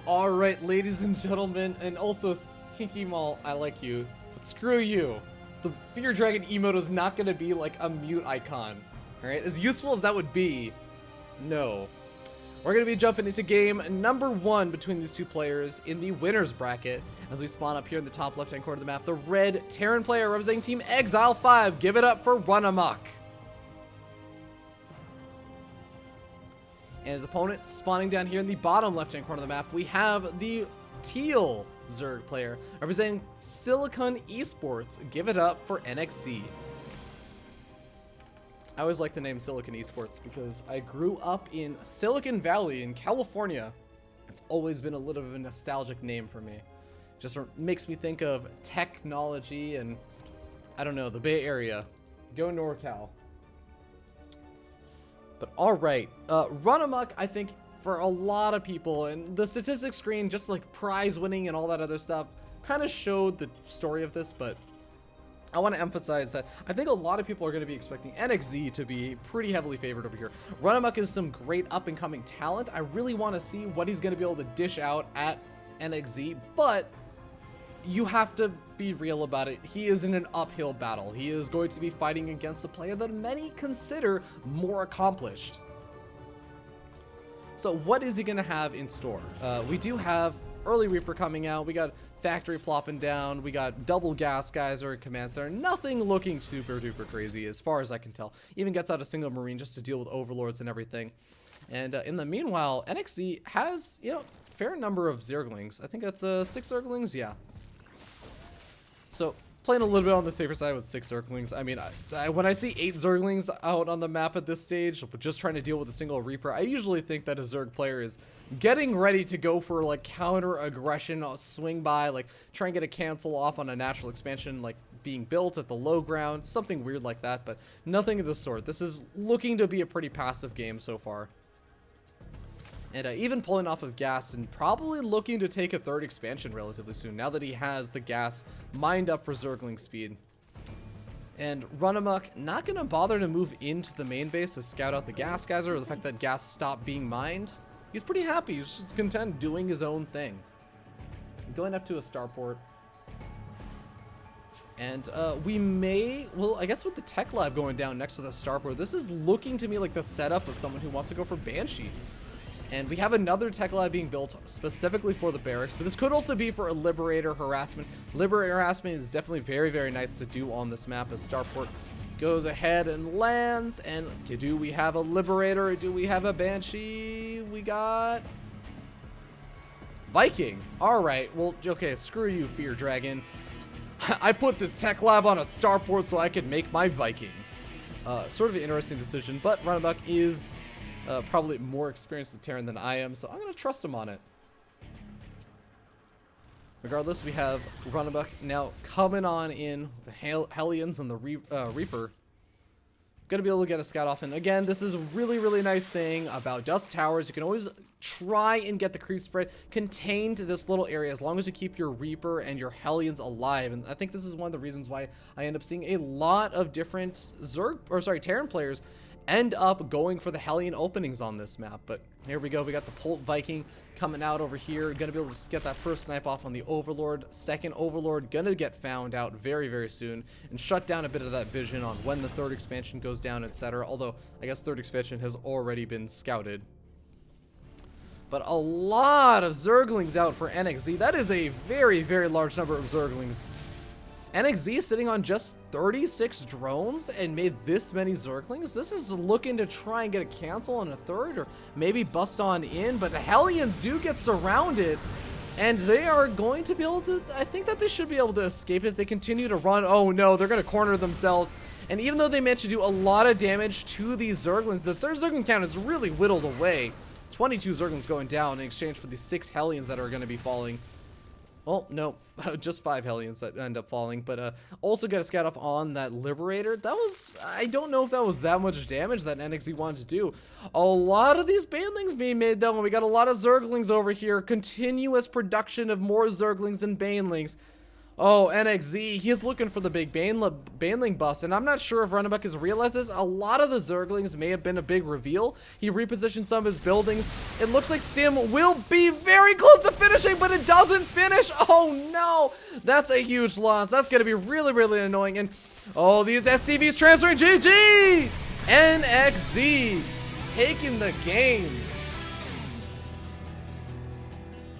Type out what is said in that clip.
Alright, ladies and gentlemen, and also Kinky Mall, I like you, but screw you. The Fear Dragon emote is not going to be like a mute icon. Alright, as useful as that would be, no. We're going to be jumping into game number 1 between these two players in the winner's bracket as we spawn up here in the top left-hand corner of the map. The red Terran player representing Team Exile 5. Give it up for RunaMoK. And his opponent spawning down here in the bottom left-hand corner of the map, we have the teal Zerg player representing Silicon Esports. Give it up for NXZ. I always like the name Silicon Esports because I grew up in Silicon Valley in California. It's always been a little bit of a nostalgic name for me. Just makes me think of technology and, I don't know, the Bay Area. Go NorCal. But alright, RunaMoK, I think, for a lot of people, and the statistics screen, just like prize winning and all that other stuff, kind of showed the story of this, but I want to emphasize that I think a lot of people are going to be expecting NXZ to be pretty heavily favored over here. RunaMoK is some great up-and-coming talent. I really want to see what he's going to be able to dish out at NXZ, but you have to be real about it. He is in an uphill battle. He is going to be fighting against a player that many consider more accomplished. So what is he going to have in store? We do have early Reaper coming out. We got Factory plopping down. We got double gas geyser and command center. Nothing looking super duper crazy as far as I can tell. Even gets out a single Marine just to deal with overlords and everything. And in the meanwhile, NXZ has, you know, fair number of Zerglings. I think that's 6 Zerglings. Yeah. So, playing a little bit on the safer side with 6 Zerglings. I mean, when I see 8 Zerglings out on the map at this stage, but just trying to deal with a single Reaper, I usually think that a Zerg player is getting ready to go for, like, counter aggression, swing by, like, try and get a cancel off on a natural expansion, like, being built at the low ground, something weird like that, but nothing of the sort. This is looking to be a pretty passive game so far. And even pulling off of gas and probably looking to take a 3rd expansion relatively soon now that he has the gas mined up for Zergling speed. And RunaMoK not going to bother to move into the main base to scout out the gas geyser or the fact that gas stopped being mined. He's pretty happy. He's just content doing his own thing. Going up to a starport. And we may, well, I guess with the tech lab going down next to the starport, this is looking to me like the setup of someone who wants to go for Banshees. And we have another tech lab being built specifically for the barracks, but this could also be for a Liberator harassment. Liberator harassment is definitely very, very nice to do on this map as Starport goes ahead and lands. And do we have a Liberator or do we have a Banshee? We got Viking. All right, well, okay, screw you, Fear Dragon. I put this tech lab on a Starport so I could make my Viking. Sort of an interesting decision, but RunaMoK is probably more experienced with Terran than I am, so I'm going to trust him on it. Regardless, we have RunaMoK now coming on in the Hellions and the Reaper. Going to be able to get a scout off, and again, this is a really, really nice thing about Dust Towers. You can always try and get the creep spread contained to this little area as long as you keep your Reaper and your Hellions alive, and I think this is one of the reasons why I end up seeing a lot of different Terran players end up going for the Hellion openings on this map. But here we go. We got the Polt Viking coming out over here. Gonna be able to get that first snipe off on the Overlord. Second Overlord gonna get found out very, very soon and shut down a bit of that vision on when the 3rd expansion goes down, etc. Although, I guess 3rd expansion has already been scouted. But a lot of Zerglings out for NXZ. That is a very, very large number of Zerglings. NXZ sitting on just 36 drones and made this many Zerglings. This is looking to try and get a cancel on a 3rd or maybe bust on in, but the Hellions do get surrounded and they are going to be able to, I think that they should be able to escape if they continue to run. Oh no, they're going to corner themselves. And even though they managed to do a lot of damage to these Zerglings, the 3rd Zergling count is really whittled away. 22 Zerglings going down in exchange for the 6 Hellions that are going to be falling. Well, no, just 5 Hellions that end up falling, but also get a scout up on that Liberator. That was, I don't know if that was that much damage that NXZ wanted to do. A lot of these Banelings being made though, and we got a lot of Zerglings over here. Continuous production of more Zerglings and Banelings. Oh, NXZ, he's looking for the big Baneling bust, and I'm not sure if RunaMoK has realized this. A lot of the Zerglings may have been a big reveal. He repositioned some of his buildings. It looks like Stim will be very close to finishing, but it doesn't finish. Oh no, that's a huge loss. That's gonna be really, really annoying. And oh, these SCVs transferring. GG! NXZ taking the game.